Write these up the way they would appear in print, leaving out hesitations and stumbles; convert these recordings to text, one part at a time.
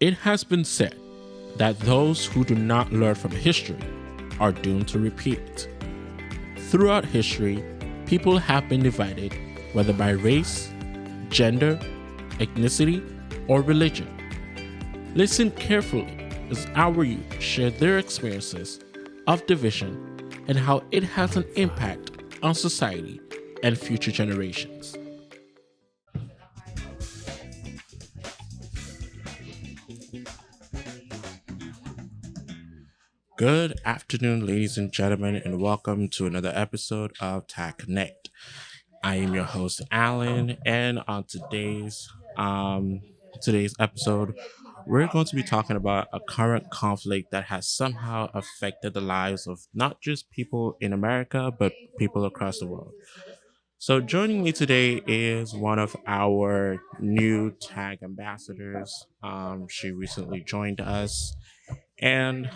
It has been said that those who do not learn from history are doomed to repeat it. Throughout history, people have been divided, whether by race, gender, ethnicity, or religion. Listen carefully as our youth share their experiences of division and how it has an impact on society and future generations. Good afternoon, ladies and gentlemen, and welcome to another episode of Connect. I am your host, Alan, and on today's episode, we're going to be talking about a current conflict that has somehow affected the lives of not just people in America, but people across the world. So, joining me today is one of our new tag ambassadors. She recently joined us, and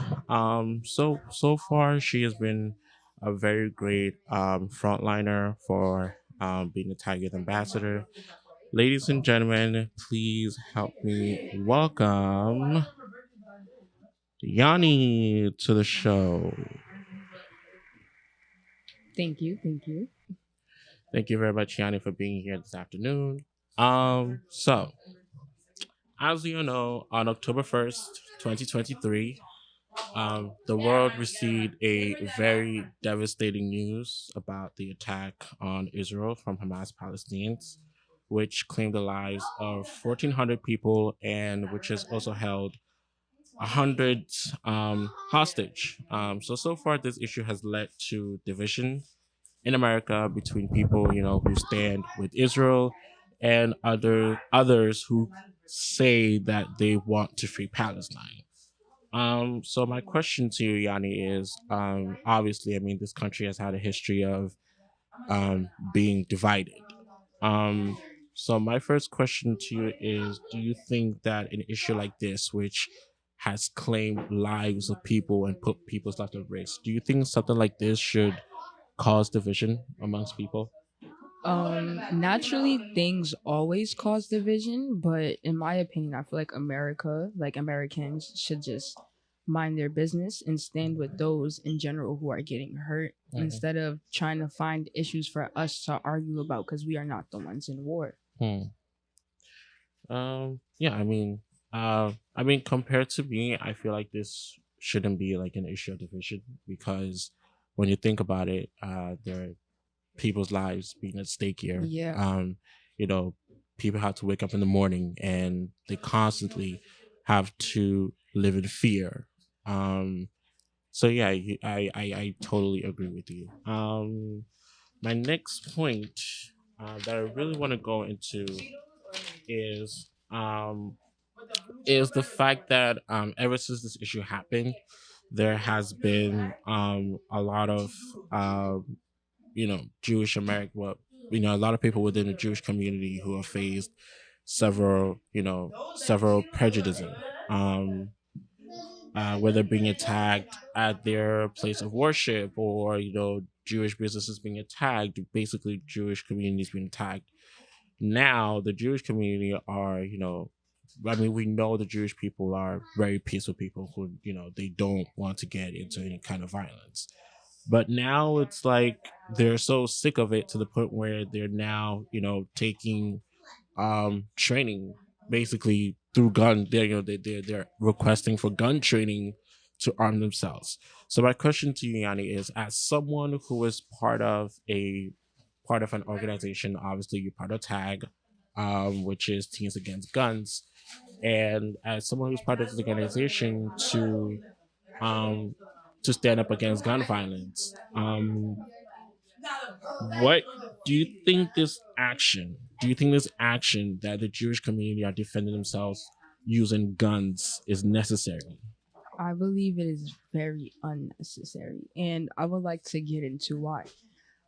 so far she has been a very great frontliner for being a tag ambassador. Ladies and gentlemen, please help me welcome Yanni to the show. Thank you. Thank you. Thank you very much, Yanni, for being here this afternoon. So as you know, on October 1st, 2023, the world received a very devastating news about the attack on Israel from Hamas Palestinians, which claimed the lives of 1,400 people and which has also held 100 hostage. So far, this issue has led to division in America between people, who stand with Israel and others who say that they want to free Palestine. So my question to you, Yanni, is obviously, I mean, this country has had a history of being divided. Um, so my first question to you is: do you think that an issue like this, which has claimed lives of people and put people's lives at risk, do you think something like this should cause division amongst people? Naturally, things always cause division, but in my opinion, I feel like Americans, should just mind their business and stand with those in general who are getting hurt Mhm. instead of trying to find issues for us to argue about because we are not the ones in war. Hmm. Yeah, I mean, compared to me, I feel like this shouldn't be like an issue of division because when you think about it, there are people's lives being at stake here. Yeah. You know, people have to wake up in the morning and they constantly have to live in fear. Um, so yeah, I totally agree with you. My next point that I really want to go into is is the fact that ever since this issue happened, there has been a lot of Jewish American, well, a lot of people within the Jewish community who have faced several prejudices. Um, whether being attacked at their place of worship or Jewish businesses being attacked, basically Jewish communities being attacked. Now the Jewish community are, I mean, we know the Jewish people are very peaceful people who, they don't want to get into any kind of violence. But now it's like they're so sick of it to the point where they're now, taking training basically through gun. They're requesting for gun training to arm themselves. So my question to you, Yanni, is as someone who is part of an organization, obviously you're part of TAG, which is Teens Against Guns, and as someone who's part of this organization um to stand up against gun violence, what do you think this action that the Jewish community are defending themselves using guns is necessary? I believe it is very unnecessary, and I would like to get into why.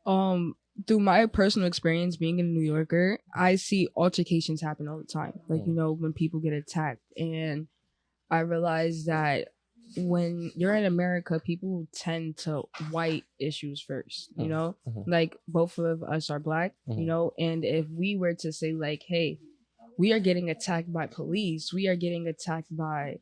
Um, Through my personal experience being a New Yorker, I see altercations happen all the time. Like, when people get attacked, and I realize that when you're in America, people tend to white issues first, Mhm. like both of us are black, and if we were to say like, hey, we are getting attacked by police. We are getting attacked by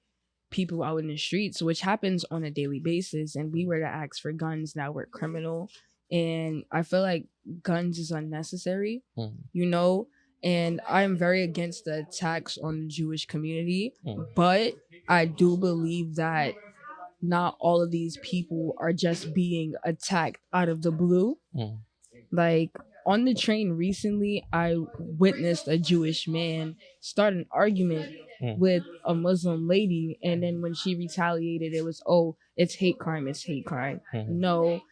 people out in the streets, which happens on a daily basis. And we were to ask for guns, now we're criminal. And I feel like guns is unnecessary, Mm, you know. And I'm very against the attacks on the Jewish community, mm, but I do believe that not all of these people are just being attacked out of the blue. mm, Like on the train recently, I witnessed a Jewish man start an argument mm, with a Muslim lady, and then when she retaliated, it was, oh, it's hate crime, it's hate crime. mm, No,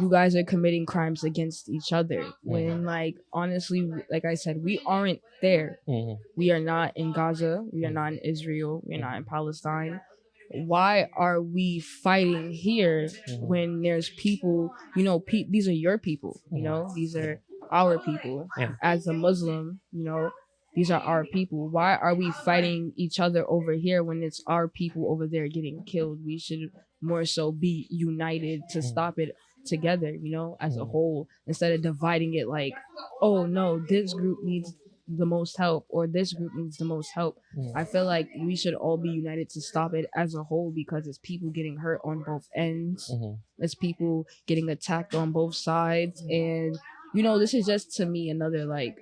you guys are committing crimes against each other. mm, When, like, honestly, like I said, we aren't there. mm, We are not in Gaza. We are mm, not in Israel. We are not mm, in Palestine. Why are we fighting here mm, when there's people, these are your people, mm. these are our people. Yeah. As a Muslim, these are our people. Why are we fighting each other over here when it's our people over there getting killed? We should more so be united to Mm, stop it together, as a mm, whole, instead of dividing it like, oh no, this group needs the most help or this group needs the most help. mm, I feel like we should all be united to stop it as a whole, because it's people getting hurt on both ends. mhm, It's people getting attacked on both sides. And, this is just to me another like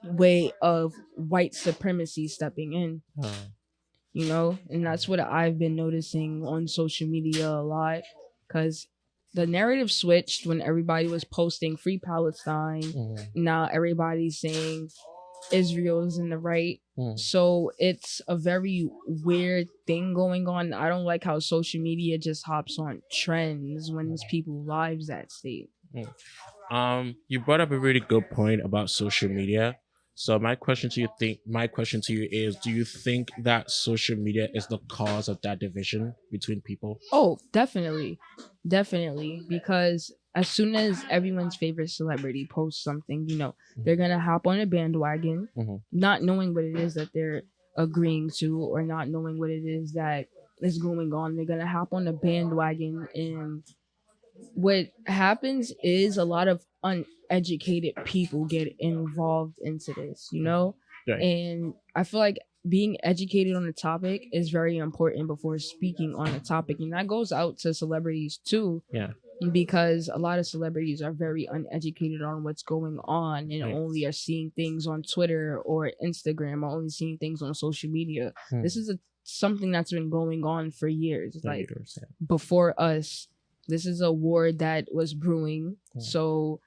way of white supremacy stepping in, uh, and that's what I've been noticing on social media a lot, because the narrative switched when everybody was posting free Palestine. mm, Now everybody's saying Israel's in the right. mm, So it's a very weird thing going on. I don't like how social media just hops on trends when it's people's lives at stake. mm. You brought up a really good point about social media. So my question to you is, do you think that social media is the cause of that division between people? Oh, definitely. Definitely. Because as soon as everyone's favorite celebrity posts something, they're going to hop on a bandwagon, Mm-hmm. not knowing what it is that they're agreeing to or not knowing what it is that is going on. They're going to hop on the bandwagon. And what happens is a lot of uneducated people get involved into this, Right. And I feel like being educated on the topic is very important before speaking on the topic. And that goes out to celebrities too, Yeah. because a lot of celebrities are very uneducated on what's going on and Right. only are seeing things on Twitter or Instagram, or only seeing things on social media. Mm. This is something that's been going on for years. Yeah, Like 100%. before us, this is a war that was brewing. Mm. So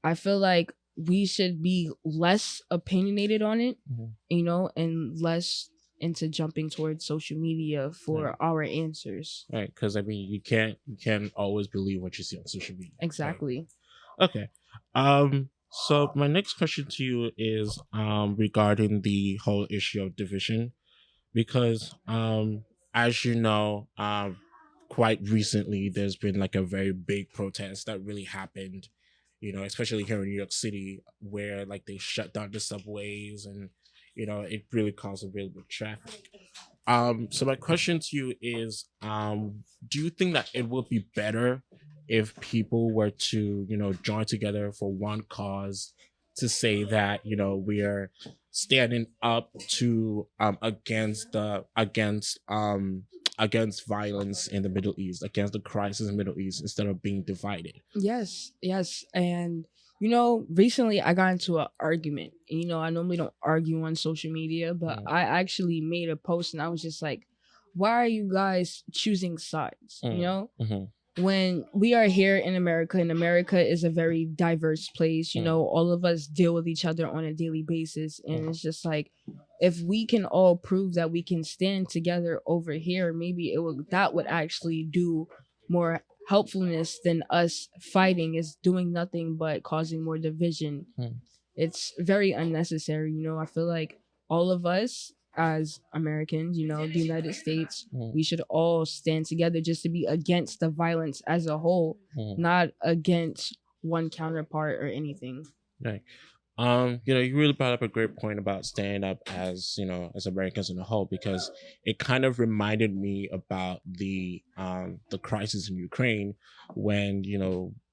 I feel like we should be less opinionated on it, Mhm. and less into jumping towards social media for Right. our answers. Right, because I mean, you can't always believe what you see on social media. Right? Exactly. Okay. So my next question to you is regarding the whole issue of division, because as you know, quite recently there's been like a very big protest that really happened, especially here in New York City, where like they shut down the subways, and it really caused a real big traffic. So my question to you is, do you think that it would be better if people were to, join together for one cause, to say that, we are standing up to against violence in the Middle East, against the crisis in the Middle East, instead of being divided? Yes, yes. And recently I got into an argument. I normally don't argue on social media, but Mm. I actually made a post and I was just like, why are you guys choosing sides? Mhm. When we are here in America, and America is a very diverse place, all of us deal with each other on a daily basis. And it's just like, if we can all prove that we can stand together over here, maybe that would actually do more helpfulness than us fighting. Is doing nothing but causing more division. Mm. It's very unnecessary. I feel like all of us as Americans, the United States, Mm. we should all stand together just to be against the violence as a whole, Mm. not against one counterpart or anything. Right. You really brought up a great point about standing up as Americans in a whole, because it kind of reminded me about the crisis in Ukraine, when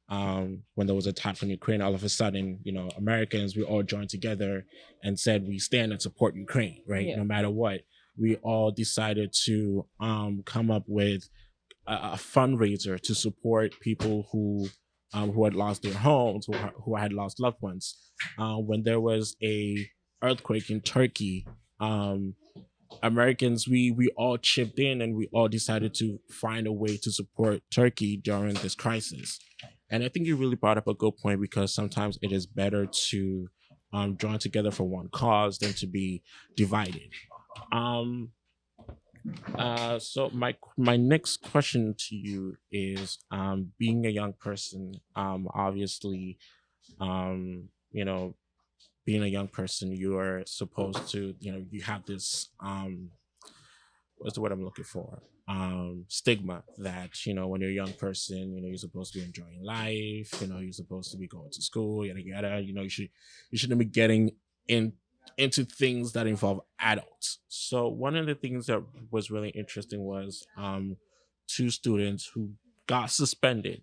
when there was attack on Ukraine, all of a sudden, Americans, we all joined together and said we stand and support Ukraine, right? Yeah. No matter what. We all decided to come up with a fundraiser to support people who had lost their homes, who had lost loved ones. When there was a earthquake in Turkey, um, Americans, we all chipped in and we all decided to find a way to support Turkey during this crisis. And I think you really brought up a good point because sometimes it is better to join together for one cause than to be divided. Um, so my next question to you is, being a young person, obviously, you know, being a young person, you are supposed to, you have this what's the word I'm looking for? Stigma that, when you're a young person, you're supposed to be enjoying life, you're supposed to be going to school, yada yada. You shouldn't be getting in into things that involve adults. So one of the things that was really interesting was two students who got suspended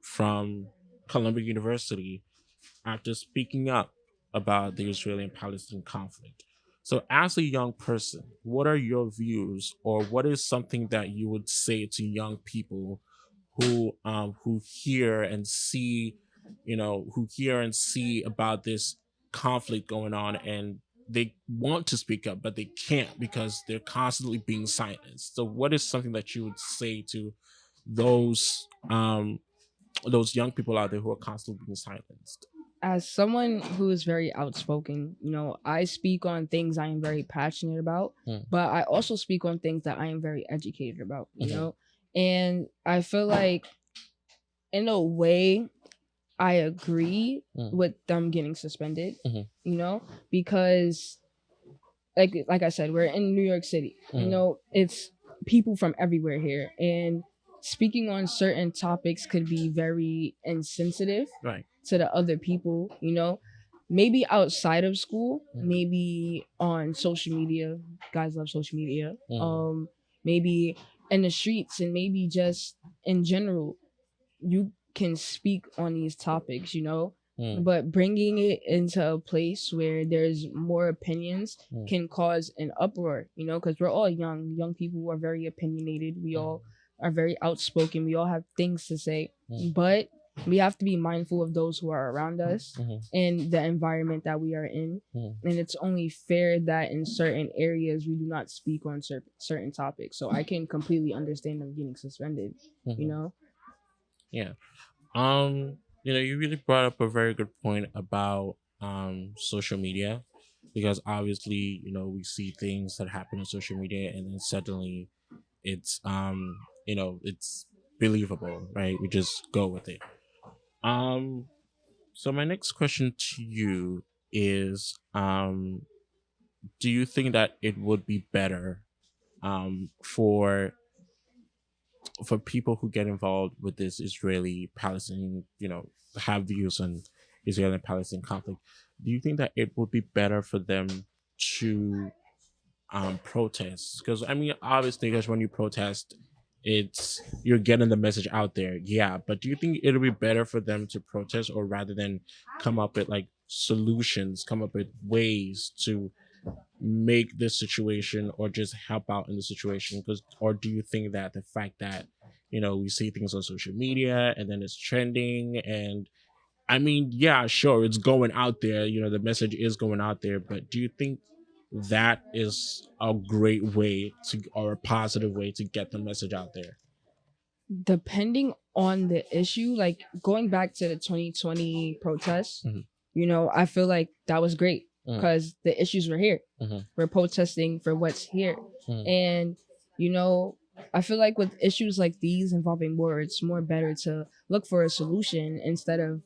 from Columbia University after speaking up about the Israeli and Palestinian conflict. So, as a young person, what are your views, or what is something that you would say to young people who hear and see, who hear and see about this conflict going on, and they want to speak up but they can't because they're constantly being silenced. So, what is something that you would say to those those young people out there who are constantly being silenced? As someone who is very outspoken, I speak on things I am very passionate about, Mm. but I also speak on things that I am very educated about, Mhm. and I feel like in a way I agree Mm. with them getting suspended, Mhm. because like I said, we're in New York City. Mhm. It's people from everywhere here, and speaking on certain topics could be very insensitive Right. to the other people. Maybe outside of school, Mhm. maybe on social media. Guys love social media. Mhm. Maybe in the streets, and maybe just in general, you can speak on these topics. Mm. But bringing it into a place where there's more opinions Mm. can cause an uproar, because we're all young people who are very opinionated. We all are very outspoken. We all have things to say, Mm. but we have to be mindful of those who are around us Mhm. and the environment that we are in. Mm. And it's only fair that in certain areas we do not speak on certain topics. So I can completely understand them getting suspended. You Mhm. know, Yeah. You really brought up a very good point about social media, because obviously, we see things that happen on social media and then suddenly it's it's believable, right? We just go with it. Um so my next question to you is, do you think that it would be better for people who get involved with this Israeli Palestinian, have views on Israeli and Palestinian conflict? Do you think that it would be better for them to protest? Because I mean, obviously, because when you protest, you're getting the message out there, yeah. But do you think it'll be better for them to protest, or rather than come up with like solutions, come up with ways to make this situation or just help out in the situation? Because, or do you think that the fact that we see things on social media and then it's trending, and I mean, yeah, sure, it's going out there, the message is going out there, but do you think that is a great way to, or a positive way to get the message out there? depending on the issue, like going back to the 2020 protests, Mhm. I feel like that was great Mhm. because the issues were here. Mhm. We're protesting for what's here. Mhm. And, you know, I feel like with issues like these involving war, it's more better to look for a solution instead of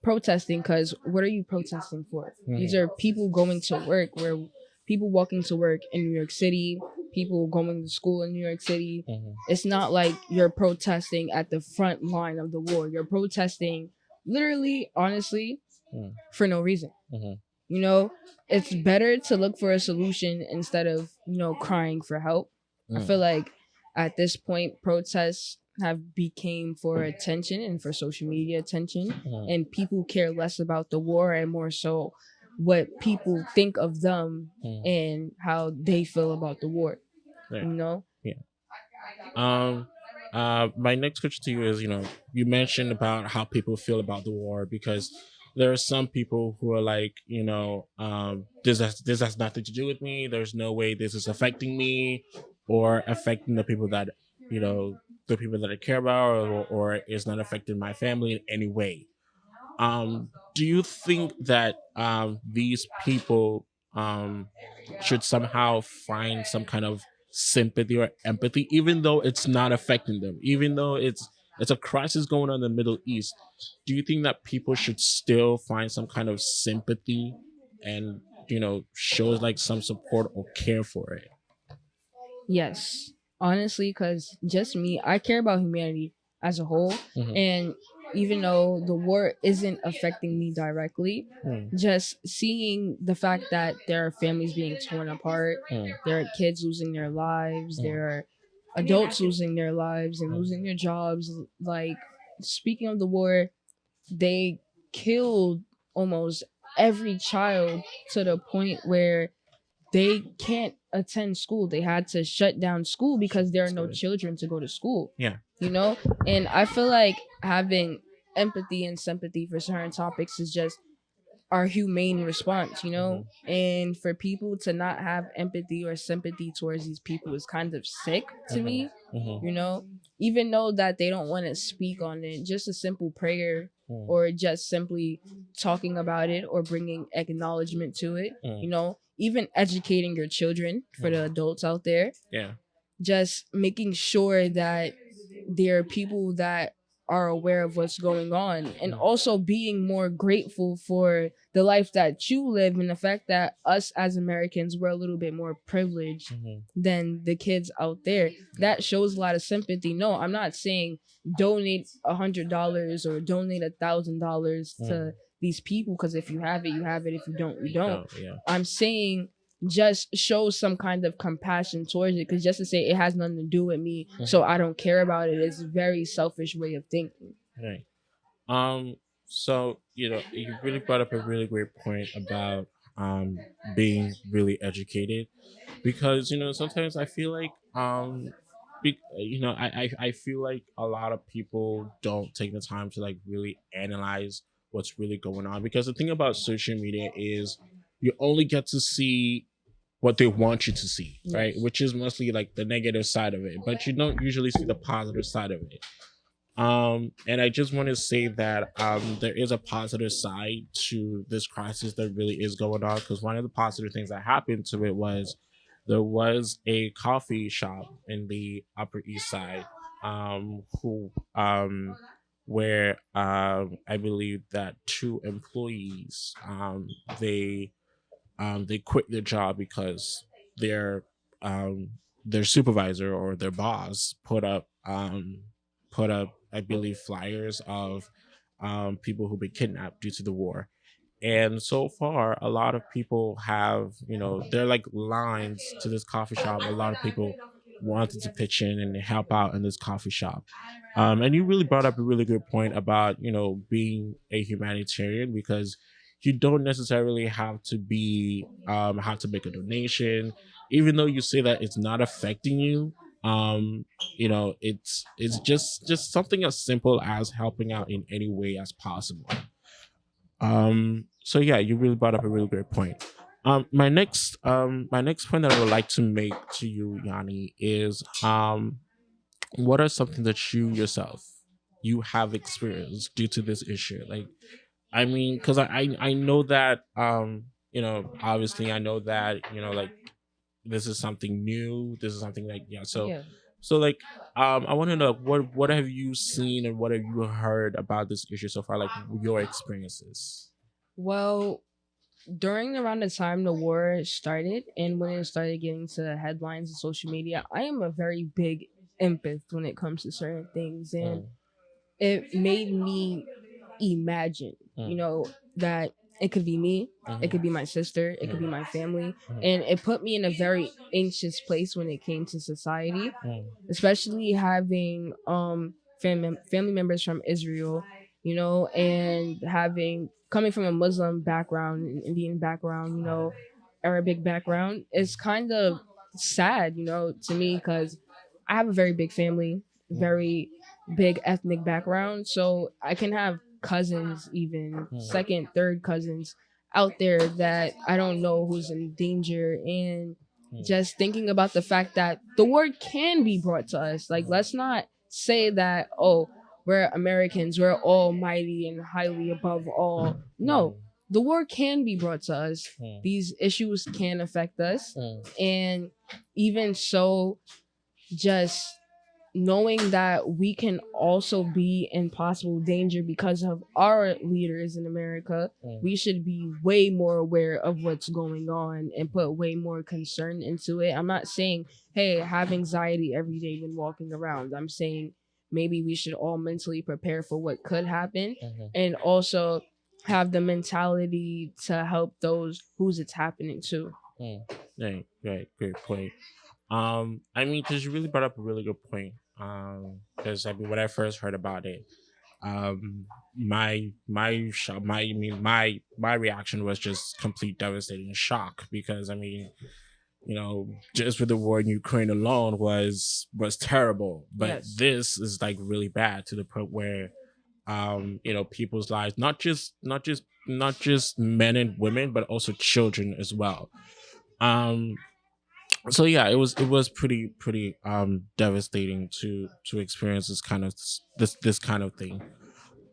protesting, because what are you protesting for? These Mhm. are people going to work, where people walking to work in New York City, people going to school in New York City. Mhm. It's not like you're protesting at the front line of the war. You're protesting literally, honestly, Mhm. for no reason. Mhm. You know, it's better to look for a solution instead of, crying for help. I Mhm. feel like at this point, protests have became for attention and for social media attention, Mhm. and people care less about the war and more so what people think of them Mhm. and how they feel about the war. Right. You know? Yeah. Um, my next question to you is, you mentioned about how people feel about the war because there are some people who are like, this has nothing to do with me. There's no way this is affecting me or affecting the people that you know the people that I care about, or is not affecting my family in any way. Do you think that these people should somehow find some kind of sympathy or empathy, even though it's not affecting them, even though it's a crisis going on in the Middle East? Do you think that people should still find some kind of sympathy and show like some support or care for it? Yes, honestly, because just me, I care about humanity as a whole. Hmm. And even though the war isn't affecting me directly, Mm, just seeing the fact that there are families being torn apart, mm, there are kids losing their lives, mm, there are adults losing their lives and mm, losing their jobs. Like, speaking of the war, they killed almost every child to the point where they can't attend school. They had to shut down school because there are no sorry. children to go to school, Yeah. you know? And I feel like having empathy and sympathy for certain topics is just our humane response, you know? Hmm. And for people to not have empathy or sympathy towards these people is kind of sick to Hmm. me, Hmm. you know? Even though that they don't want to speak on it, just a simple prayer or just simply talking about it or bringing acknowledgement to it, Mm, you know? Even educating your children for the mm. adults out there, Yeah. just making sure that there are people that are aware of what's going on and Mm, also being more grateful for the life that you live and the fact that us as Americans we're a little bit more privileged mhm, than the kids out there. That shows a lot of sympathy. No, I'm not saying donate $100 or donate $1,000 mm. to these people, because if you have it you have it, if you don't you don't. Oh, yeah. I'm saying just show some kind of compassion towards it, because just to say it has nothing to do with me so I don't care about it is a very selfish way of thinking. Right. Um, so you really brought up a really great point about um being really educated, because sometimes I feel like I feel like a lot of people don't take the time to like really analyze what's really going on, because the thing about social media is you only get to see what they want you to see, right? Yes. Which is mostly like the negative side of it, but you don't usually see the positive side of it. And I just want to say that there is a positive side to this crisis that really is going on, because one of the positive things that happened to it was there was a coffee shop in the Upper East Side, who where I believe that two employees they quit their job because their um, their supervisor or their boss put up I believe flyers of people who've been kidnapped due to the war. And so far, a lot of people have, they're like lines to this coffee shop. A lot of people wanted to pitch in and help out in this coffee shop. And you really brought up a really good point about, being a humanitarian, because you don't necessarily have to make a donation, even though you say that it's not affecting you. It's just something as simple as helping out in any way as possible. So yeah, you really brought up a really great point. My next point that I would like to make to you, Yanni, is what are something that you yourself you have experienced due to this issue? Like, I mean, because I know that obviously I know that like this is something new. This is something like, yeah. So Yeah. so like I want to know what have you seen and what have you heard about this issue so far, like your experiences. Well, during around the time the war started and when it started getting to the headlines and social media, I am a very big empath when it comes to certain things, and Mm, it made me imagine, mm, that It could be me. It could be my sister. It could be my family. And it put me in a very anxious place when it came to society, especially having family members from Israel, and having coming from a Muslim background, an Indian background, Arabic background. It's kind of sad, to me, because I have a very big family, very big ethnic background. So I can have cousins, even second, third cousins out there that I don't know who's in danger. And just thinking about the fact that the word can be brought to us. Like, let's not say that, oh, we're Americans, we're almighty and highly above all. No, the war can be brought to us. These issues can affect us. And even so, just knowing that we can also be in possible danger because of our leaders in America, we should be way more aware of what's going on and put way more concern into it. I'm not saying, hey, have anxiety every day when walking around. I'm saying maybe we should all mentally prepare for what could happen, and also have the mentality to help those who's it's happening to. Right, great point. I mean, because you really brought up a really good point. Because I mean, when I first heard about it, my reaction was just complete devastating shock, because I mean, just with the war in Ukraine alone was terrible, but Yes. this is like really bad, to the point where people's lives, not just men and women, but also children as well. um so yeah, it was pretty devastating to experience this kind of thing.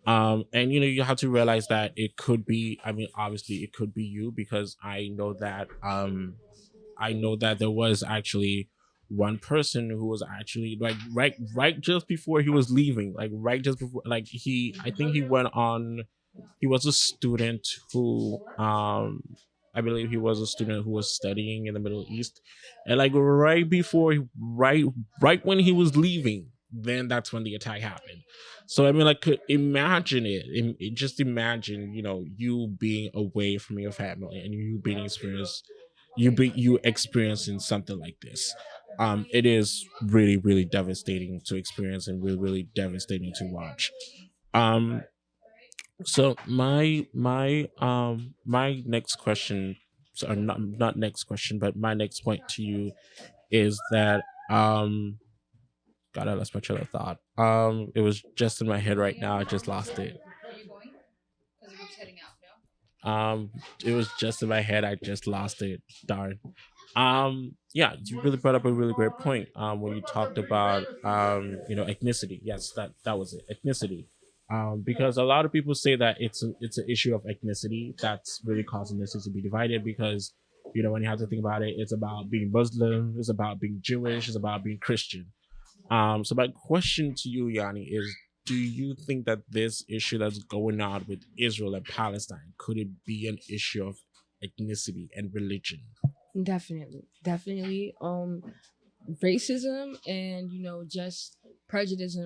And you have to realize that it could be, I mean, obviously it could be you, because I know that there was actually one person who was actually, like, right just before he was leaving, like right just before, like, I think he was a student who, I believe he was a student who was studying in the Middle East, and like right before, right when he was leaving, then that's when the attack happened. So I mean, like, could imagine just imagine, you being away from your family, and you experiencing something like this. It is really, really devastating to experience, and really, really devastating to watch. um so my next question, or not next question, but my next point to you is that, God, I lost my train of thought. It was just in my head right now. I just lost it. Um, it was just in my head. I just lost it. Darn. Yeah, you really brought up a really great point. When you talked about, ethnicity. Yes, that was it. Ethnicity. Because a lot of people say that it's an issue of ethnicity that's really causing this to be divided, because when you have to think about it, it's about being Muslim, it's about being Jewish, it's about being Christian. So my question to you, Yanni, is: do you think that this issue that's going on with Israel and Palestine, could it be an issue of ethnicity and religion? Definitely, definitely. Racism and just prejudice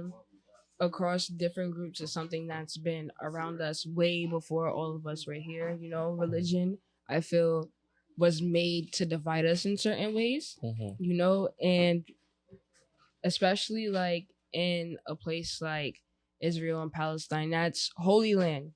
across different groups is something that's been around us way before all of us were here. Religion, I feel, was made to divide us in certain ways. Mm-hmm. And especially like in a place like Israel and Palestine, that's holy land.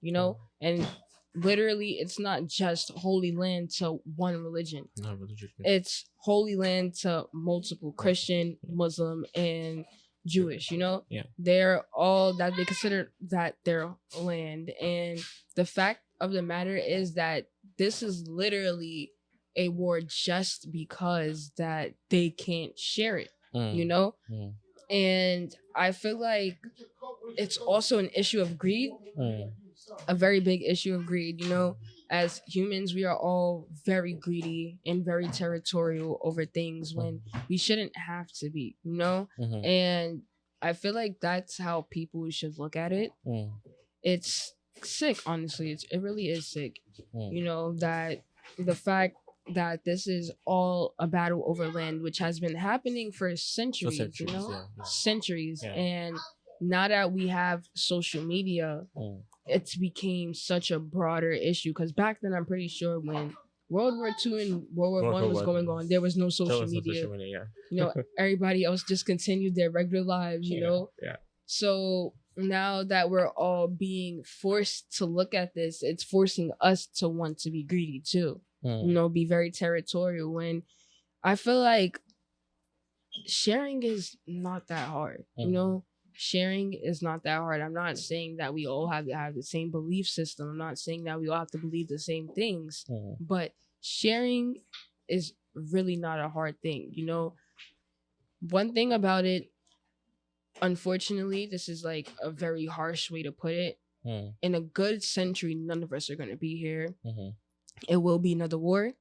And literally, it's not just holy land to one religion. Not religion. It's holy land to multiple Christian, Muslim, and Jewish. Yeah. They're all that they consider that their land. And the fact of the matter is that this is literally a war just because that they can't share it. Mm. And I feel like it's also an issue of greed, Mm. a very big issue of greed. As humans, we are all very greedy and very territorial over things when we shouldn't have to be, Mhm. And I feel like that's how people should look at it. Mm. It's sick, honestly. It really is sick. Mm. That the fact that this is all a battle over land, which has been happening for For centuries, centuries, yeah. centuries. Yeah. And now that we have social media, Mm. it's became such a broader issue. Because back then, I'm pretty sure when World War II and World War I was going on, there was no There social was no media. social media, You know, everybody else just continued their regular lives, you know? Yeah. So now that we're all being forced to look at this, it's forcing us to want to be greedy too. You know, be very territorial. When I feel like sharing is not that hard. You know, sharing is not that hard. I'm not saying that we all have to have the same belief system. I'm not saying that we all have to believe the same things. But sharing is really not a hard thing. You know, one thing about it, unfortunately, this is like a very harsh way to put it. In a good century, none of us are going to be here. It will be another war.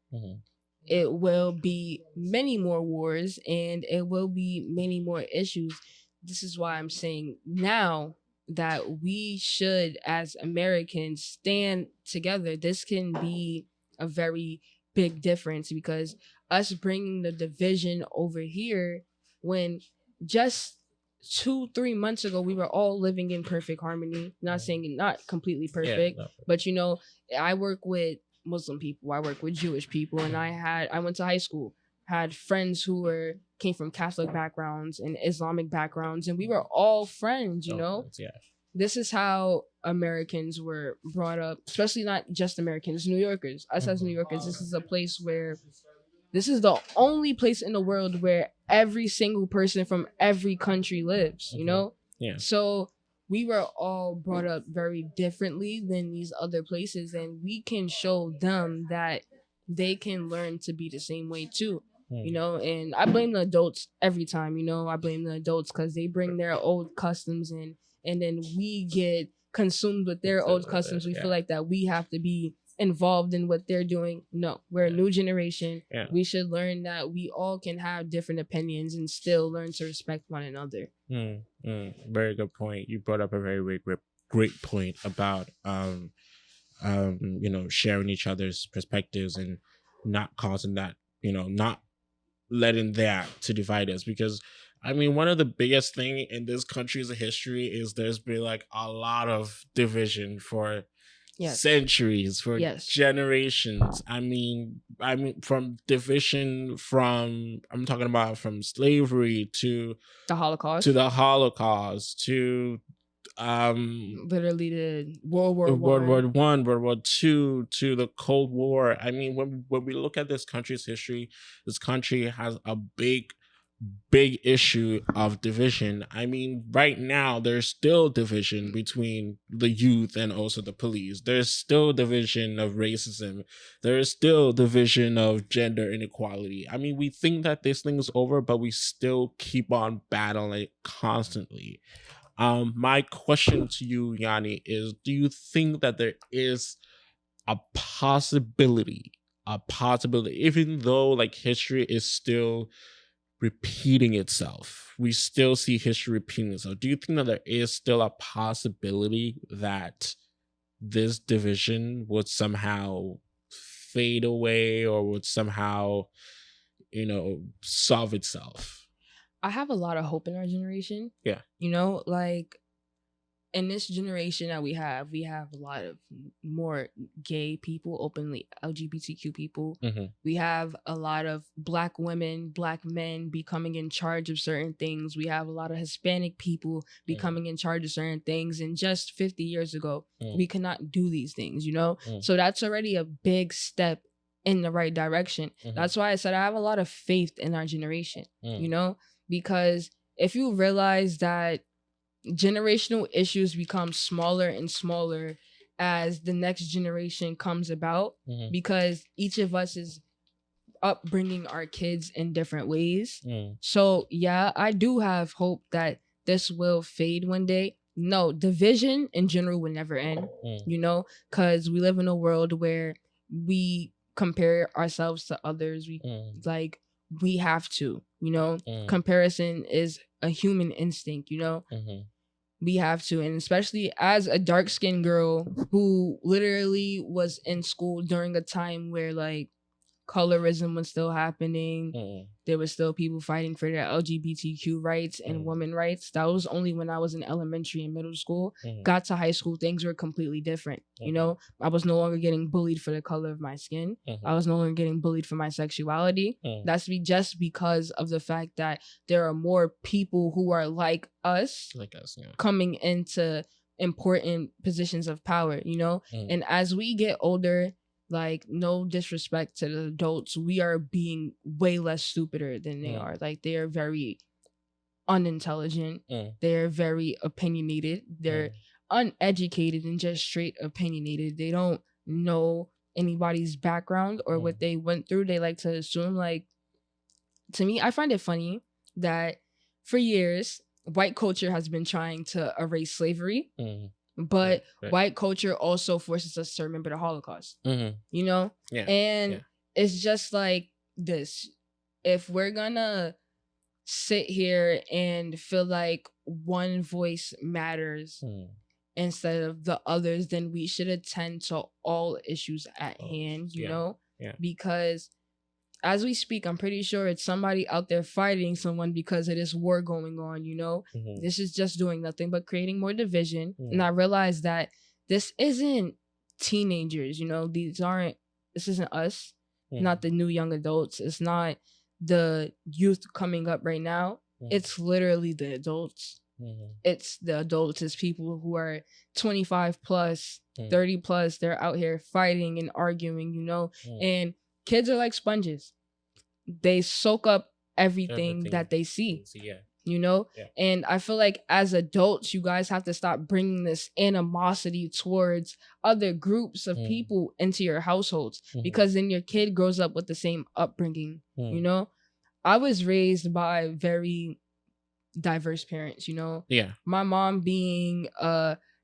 It will be many more wars, and it will be many more issues. This is why I'm saying now that we should, as Americans, stand together. This can be a very big difference, because us bringing the division over here, when just 2-3 months ago we were all living in perfect harmony. Not saying not completely perfect, but you know, I work with Muslim people, I work with Jewish people, and I went to high school, had friends who came from Catholic backgrounds and Islamic backgrounds, and we were all friends, you know? This is how Americans were brought up, especially not just Americans, New Yorkers. Us as New Yorkers, this is a place where this is the only place in the world where every single person from every country lives, you know? So we were all brought up very differently than these other places, and we can show them that they can learn to be the same way too. You know, and I blame the adults every time. You know, I blame the adults because they bring their old customs in, and then we get consumed with their old customs. We feel like that we have to be involved in what they're doing. No, we're a new generation. We should learn that we all can have different opinions and still learn to respect one another. Very good point. You brought up a very great point about you know, sharing each other's perspectives and not causing that, you know, not letting that to divide us. Because I mean, one of the biggest thing in this country's history is there's been like a lot of division for centuries, for generations. I mean from division, from I'm talking about from slavery to the Holocaust, to literally the World War I, World War II, to the Cold War. I mean, when we look at this country's history, this country has a big issue of division. I mean, right now there's still division between the youth and also the police. There's still division of racism. There's still division of gender inequality. I mean, we think that this thing is over, but we still keep on battling it constantly. My question to you, Yanni, is: do you think that there is a possibility, even though like history is still repeating itself, we still see history repeating itself? Do you think that there is still a possibility that this division would somehow fade away, or would somehow, you know, solve itself? I have a lot of hope in our generation. Yeah. You know, like in this generation that we have a lot of more gay people, openly LGBTQ people. We have a lot of Black women, Black men becoming in charge of certain things. We have a lot of Hispanic people becoming in charge of certain things. And just 50 years ago, we could not do these things, you know? So that's already a big step in the right direction. That's why I said I have a lot of faith in our generation, you know? Because if you realize that generational issues become smaller and smaller as the next generation comes about, because each of us is upbringing our kids in different ways. So yeah, I do have hope that this will fade one day. No, division in general will never end, you know, because we live in a world where we compare ourselves to others. We have to, you know, comparison is a human instinct, you know. We have to. And especially as a dark-skinned girl who literally was in school during a time where like colorism was still happening. Mm. There was still people fighting for their LGBTQ rights and women rights. That was only when I was in elementary and middle school. Got to high school, things were completely different. You know, I was no longer getting bullied for the color of my skin. I was no longer getting bullied for my sexuality. That's just because of the fact that there are more people who are like us, Yeah. coming into important positions of power, you know? And as we get older, like, no disrespect to the adults, we are being way less stupider than they are. Like, they are very unintelligent. They're very opinionated. They're uneducated and just straight opinionated. They don't know anybody's background or what they went through. They like to assume, like, to me, I find it funny that for years, white culture has been trying to erase slavery. But white culture also forces us to remember the Holocaust, you know? And it's just like this. If we're gonna sit here and feel like one voice matters instead of the others, then we should attend to all issues at hand, you know? Because as we speak, I'm pretty sure it's somebody out there fighting someone because of this war going on, you know? This is just doing nothing but creating more division. And I realized that this isn't teenagers, you know? This isn't us, not the new young adults. It's not the youth coming up right now. It's literally the adults. It's the adults. It's people who are 25 plus, 30 plus. They're out here fighting and arguing, you know? And kids are like sponges. They soak up everything that they see, you know? And I feel like as adults, you guys have to stop bringing this animosity towards other groups of people into your households, because then your kid grows up with the same upbringing, you know? I was raised by very diverse parents, you know? My mom being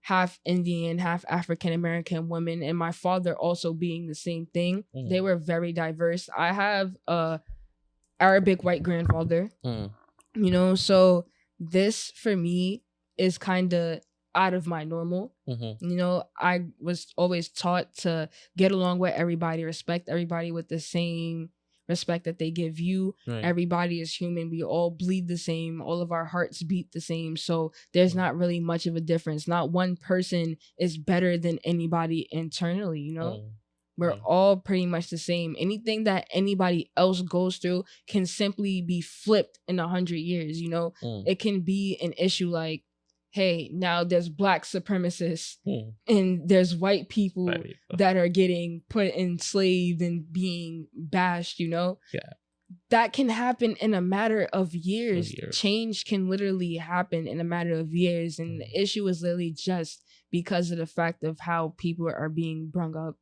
half Indian, half African American woman, and my father also being the same thing. They were very diverse. I have a Arabic white grandfather, you know, so this for me is kind of out of my normal. You know, I was always taught to get along with everybody, respect everybody with the same respect that they give you. Everybody is human. We all bleed the same. All of our hearts beat the same. So there's not really much of a difference. Not one person is better than anybody internally, you know? We're all pretty much the same. Anything that anybody else goes through can simply be flipped in 100 years, you know? It can be an issue like, hey, now there's black supremacists and there's white people that are getting put enslaved and being bashed, you know? That can happen in a matter of years. Change can literally happen in a matter of years. And the issue is literally just because of the fact of how people are being brung up.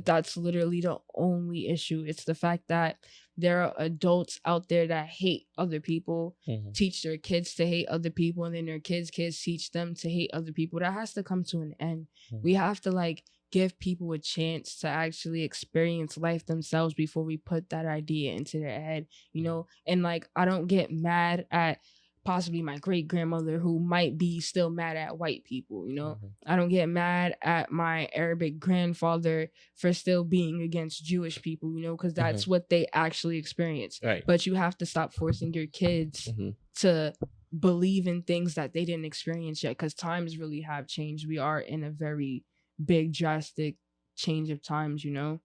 That's literally the only issue. It's the fact that there are adults out there that hate other people, teach their kids to hate other people, and then their kids teach them to hate other people. That has to come to an end. We have to like give people a chance to actually experience life themselves before we put that idea into their head, you know? And like, I don't get mad at possibly my great grandmother who might be still mad at white people, you know? I don't get mad at my Arabic grandfather for still being against Jewish people, you know, because that's what they actually experience. But you have to stop forcing your kids to believe in things that they didn't experience yet, because times really have changed. We are in a very big, drastic change of times, you know?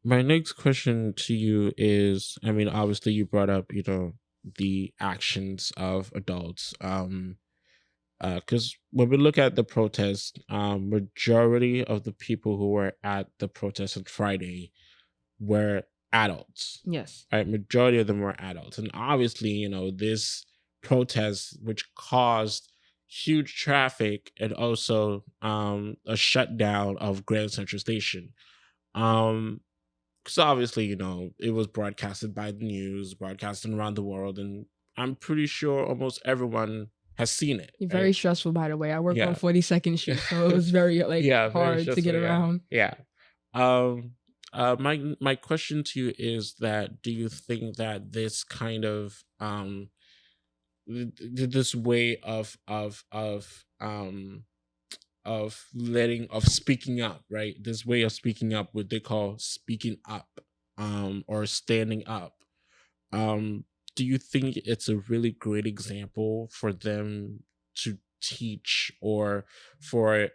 My next question to you is, I mean, obviously you brought up, you know, the actions of adults. Because when we look at the protest, majority of the people who were at the protest on Friday were adults. Yes. Right? Majority of them were adults. And obviously, you know, this protest, which caused huge traffic and also a shutdown of Grand Central Station. Because obviously, you know, it was broadcasted by the news, broadcasting around the world, and I'm pretty sure almost everyone has seen it. Very stressful, by the way. I work on 42nd Street, so it was very like hard to get around. My question to you is that, do you think that this kind of this way of of speaking up, right? This way of speaking up, what they call speaking up, or standing up. um do you think it's a really great example for them to teach, or for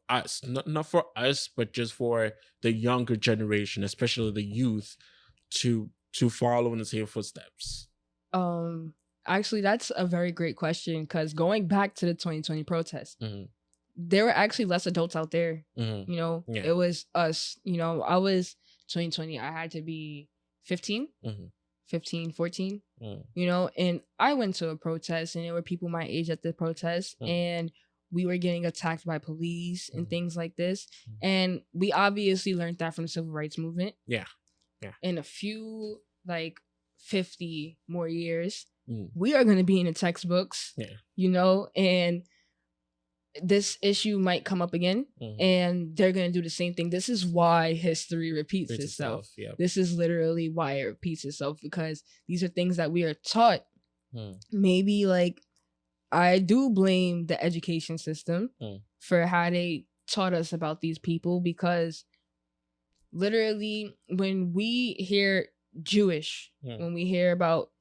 us, not for us, but just for the younger generation, especially the youth, to follow in the same footsteps? Um, Actually, that's a very great question because going back to the 2020 protests, Hmm. there were actually less adults out there. Hmm. Yeah. It was us. I was 2020. I had to be 15, Hmm. 15, 14. Hmm. And I went to a protest, and there were people my age at the protest, Hmm. and we were getting attacked by police and Hmm. things like this. Hmm. And we obviously learned that from the civil rights movement. Yeah. Yeah. In a few, like 50 more years, Mm. we are going to be in the textbooks, Yeah. and this issue might come up again, and they're going to do the same thing. This is why history repeats It's itself. Yeah. This is literally why it repeats itself, because these are things that we are taught. Mm. Maybe, like, I do blame the education system for how they taught us about these people, because literally when we hear Jewish, when we hear about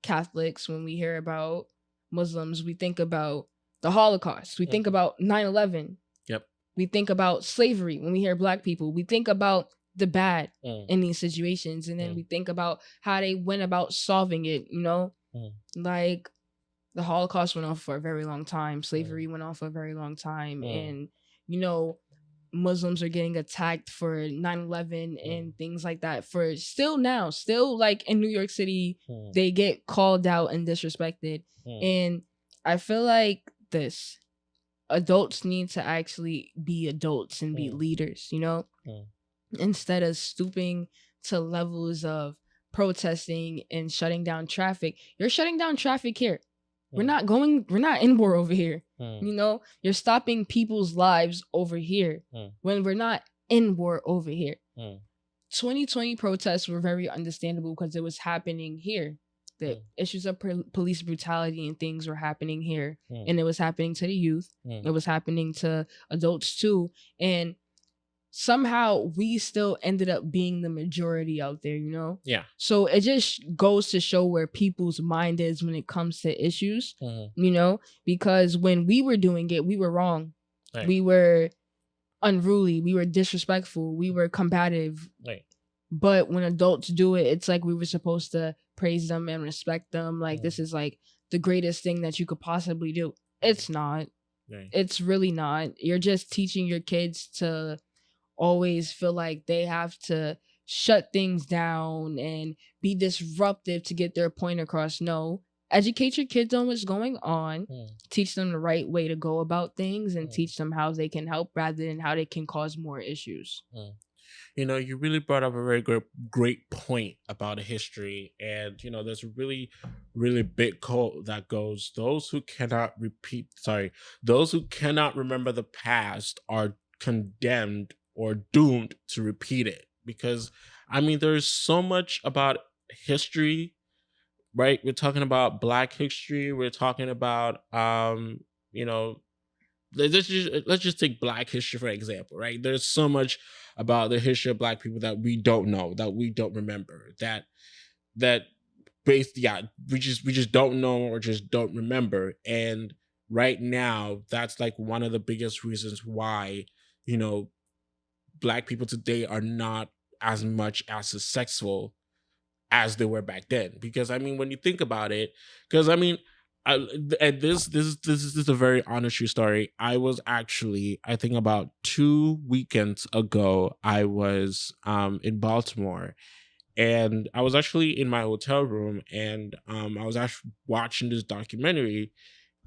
Catholics, when we hear about Muslims, we think about the Holocaust. We think about 9/11. Yep. We think about slavery. When we hear Black people, we think about the bad in these situations. And then we think about how they went about solving it, Like, the Holocaust went on for a very long time. Slavery went on for a very long time. And, Muslims are getting attacked for 9/11 and things like that. For still now, still, like, in New York City, they get called out and disrespected. And I feel like this adults need to actually be adults and be leaders, instead of stooping to levels of protesting and shutting down traffic. You're shutting down traffic here. We're not in war over here. You're stopping people's lives over here when we're not in war over here. 2020 protests were very understandable because it was happening here. The issues of police brutality and things were happening here, and it was happening to the youth. It was happening to adults too, and somehow we still ended up being the majority out there, Yeah. So it just goes to show where people's mind is when it comes to issues, because when we were doing it, we were wrong. Right. We were unruly, we were disrespectful, we were combative. Right. But when adults do it, it's like we were supposed to praise them and respect them. Like, this is like the greatest thing that you could possibly do. It's not. Right. It's really not. You're just teaching your kids to always feel like they have to shut things down and be disruptive to get their point across. No, educate your kids on what's going on, teach them the right way to go about things, and teach them how they can help rather than how they can cause more issues. You really brought up a very great point about history. And, there's a really, really big quote that goes, those who cannot remember the past are condemned or doomed to repeat it. Because, there's so much about history, right? We're talking about Black history. We're talking about, let's just take Black history for example, right? There's so much about the history of Black people that we don't know, that we don't remember, that we just don't know or just don't remember. And right now, that's like one of the biggest reasons why, Black people today are not as much as successful as they were back then. Because when you think about it, because and this is a very honest true story. I was actually, I think about 2 weekends ago, I was in Baltimore, and I was actually in my hotel room, and I was actually watching this documentary.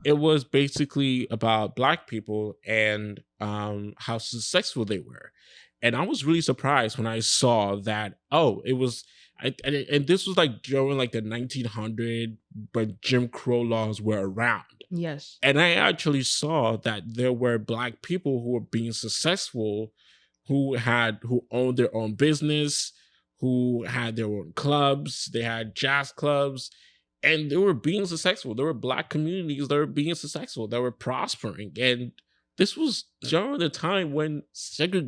It was basically about Black people and how successful they were. And I was really surprised when I saw that, it was, and this was like during like the 1900s, but Jim Crow laws were around. Yes. And I actually saw that there were Black people who were being successful, who owned their own business, who had their own clubs, they had jazz clubs, and they were being successful. There were Black communities that were being successful, that were prospering, and this was during the time when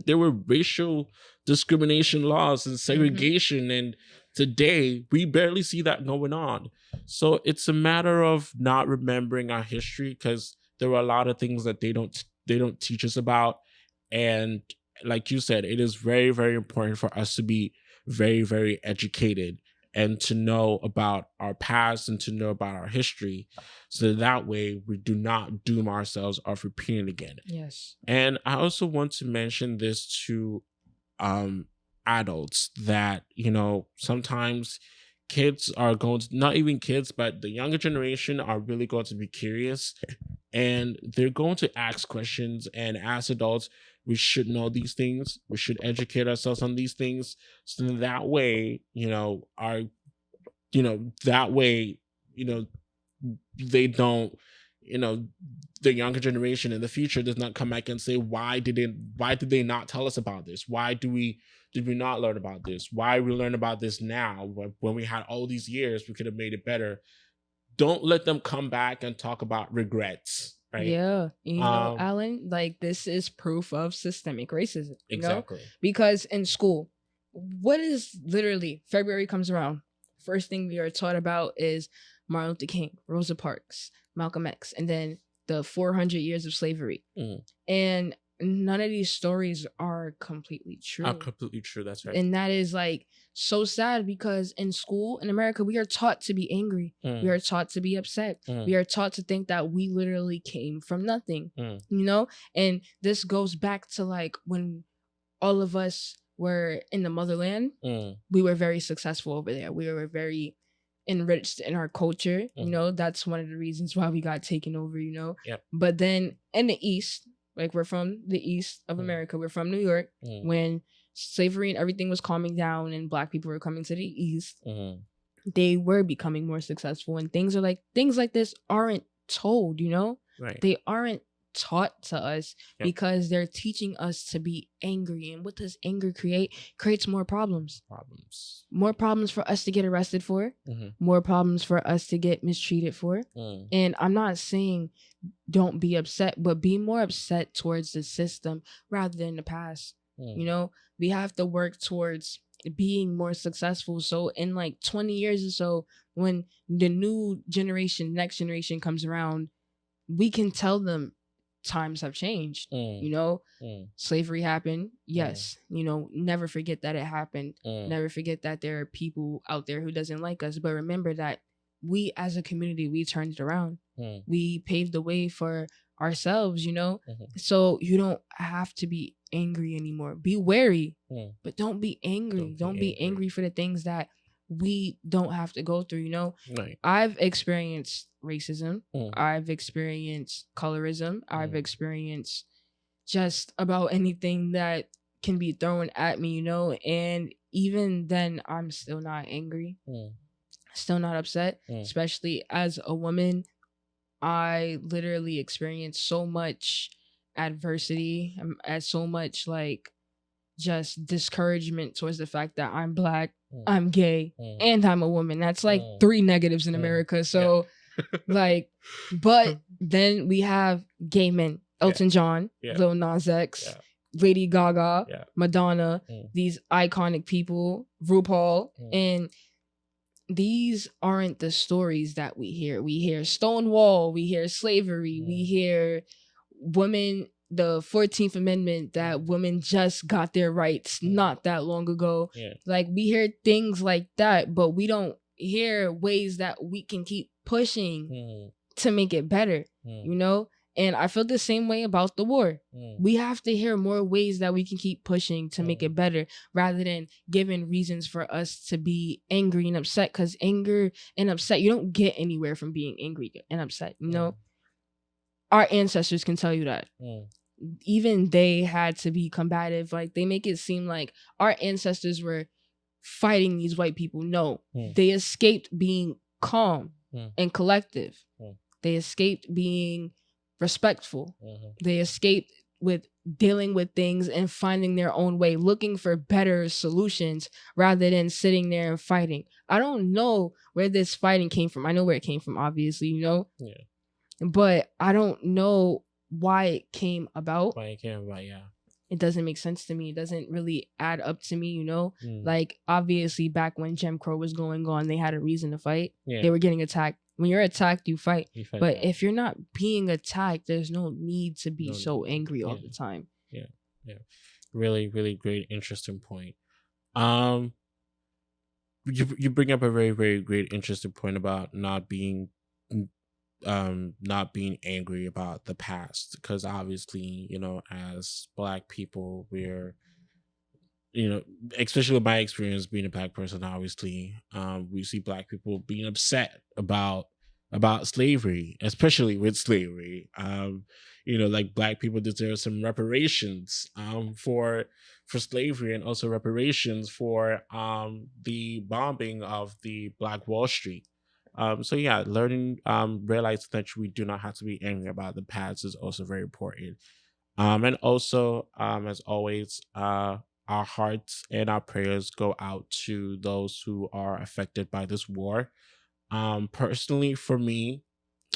there were racial discrimination laws and segregation, and today we barely see that going on. So it's a matter of not remembering our history, because there were a lot of things that they don't teach us about, and like you said, it is very, very important for us to be very, very educated and to know about our past and to know about our history, so that way we do not doom ourselves of repeating again. Yes. And I also want to mention this to adults, that sometimes kids are going to, not even kids, but the younger generation are really going to be curious, and they're going to ask questions, and as adults we should know these things, we should educate ourselves on these things, so that way our that way they don't, the younger generation in the future does not come back and say, why did they not tell us about this, why did we not learn about this, why we learn about this now, when we had all these years we could have made it better. Don't let them come back and talk about regrets, right? Yeah. Alan, like, this is proof of systemic racism. Exactly. Because in school, what is literally February comes around, first thing we are taught about is Martin Luther King, Rosa Parks, Malcolm X, and then the 400 years of slavery. And none of these stories are completely true. That's right. And that is like so sad, because in school in America, we are taught to be angry. We are taught to be upset. We are taught to think that we literally came from nothing, and this goes back to like when all of us were in the motherland. We were very successful over there. We were very enriched in our culture. That's one of the reasons why we got taken over. Yep. But then in the East, like, we're from the East of America, we're from New York, when slavery and everything was calming down and Black people were coming to the East, they were becoming more successful, and things like this aren't told. Right. They aren't taught to us, because they're teaching us to be angry. And what does anger create? Creates more problems. More problems for us to get arrested for, more problems for us to get mistreated for. And I'm not saying don't be upset, but be more upset towards the system rather than the past. We have to work towards being more successful, so in like 20 years or so, when the next generation comes around, we can tell them times have changed. Slavery happened, yes. Never forget that it happened. Never forget that there are people out there who doesn't like us, but remember that we as a community, we turned it around. We paved the way for ourselves. So you don't have to be angry anymore. Be wary, but don't be angry. Don't be angry for the things that we don't have to go through. Right. I've experienced racism. I've experienced colorism. I've experienced just about anything that can be thrown at me, and even then I'm still not angry, still not upset, especially as a woman. I literally experienced so much adversity, as so much like just discouragement towards the fact that I'm Black, I'm gay, and I'm a woman. That's like 3 negatives in America. So like, but then we have gay men, Elton John, Lil Nas X, Lady Gaga, Madonna, these iconic people, RuPaul, and these aren't the stories that we hear. We hear Stonewall, we hear slavery, we hear women, the 14th Amendment, that women just got their rights not that long ago. Like, we hear things like that, but we don't hear ways that we can keep pushing to make it better, And I feel the same way about the war. We have to hear more ways that we can keep pushing to make it better, rather than giving reasons for us to be angry and upset. Because anger and upset, you don't get anywhere from being angry and upset. Our ancestors can tell you that. Even they had to be combative. Like, they make it seem like our ancestors were fighting these white people. No, they escaped being calm and collective. They escaped being respectful. They escaped with dealing with things and finding their own way, looking for better solutions rather than sitting there and fighting. I don't know where this fighting came from. I know where it came from, obviously, Yeah. but I don't know why it came about. Why it came about, yeah. It doesn't make sense to me. It doesn't really add up to me, Mm. Like, obviously, back when Jim Crow was going on, they had a reason to fight. Yeah. They were getting attacked. When you're attacked, you fight. But back. if you're not being attacked, there's no need to be so angry all Yeah. the time. Yeah. Really, really great, interesting point. You bring up a very, very great, interesting point about not being angry about the past, because obviously, as Black people, we're, especially with my experience being a Black person, obviously, we see Black people being upset about slavery, especially with slavery. Like, Black people deserve some reparations for slavery, and also reparations for the bombing of the Black Wall Street. So yeah, learning, realizing that we do not have to be angry about the past is also very important. And also, as always, our hearts and our prayers go out to those who are affected by this war. Personally, for me,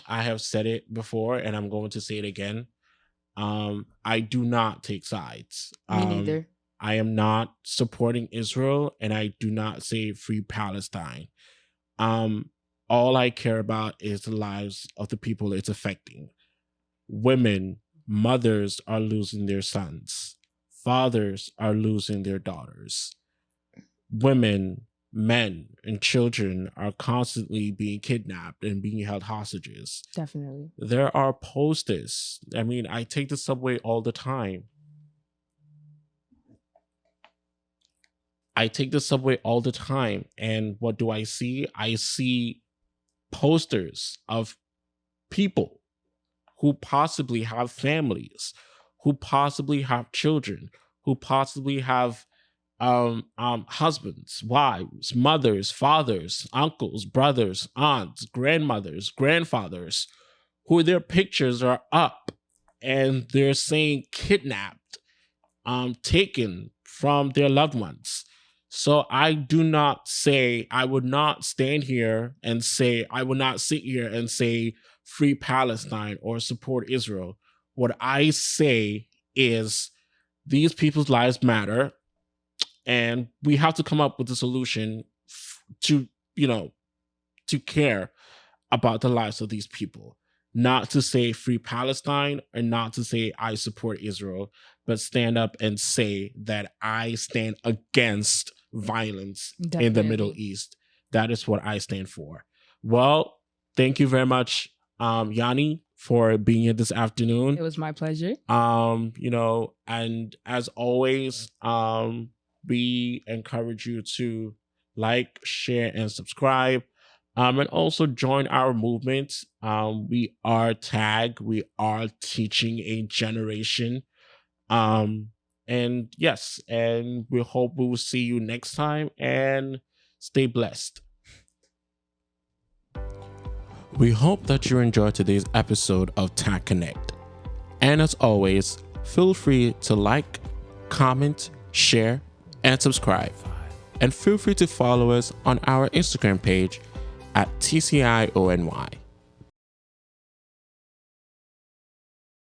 I have said it before and I'm going to say it again. I do not take sides. Me neither. I am not supporting Israel, and I do not say free Palestine. All I care about is the lives of the people it's affecting. Women, mothers are losing their sons. Fathers are losing their daughters. Women, men, and children are constantly being kidnapped and being held hostages. Definitely. There are posters. I mean, I take the subway all the time. And what do I see? I see posters of people who possibly have families, who possibly have children, who possibly have husbands, wives, mothers, fathers, uncles, brothers, aunts, grandmothers, grandfathers, who their pictures are up and they're saying kidnapped, taken from their loved ones. So I would not stand here and say, I would not sit here and say free Palestine or support Israel. What I say is these people's lives matter, and we have to come up with a solution to care about the lives of these people. Not to say free Palestine, or not to say I support Israel, but stand up and say that I stand against violence in the Middle East. That is what I stand for. Well, thank you very much, Yanni, for being here this afternoon. It was my pleasure. And as always, we encourage you to like, share, and subscribe. And also join our movement. We are TAG. We are teaching a generation. And yes, and we hope we will see you next time, and stay blessed. We hope that you enjoyed today's episode of TAG Connect. And as always, feel free to like, comment, share, and subscribe. And feel free to follow us on our Instagram page at TCIONY.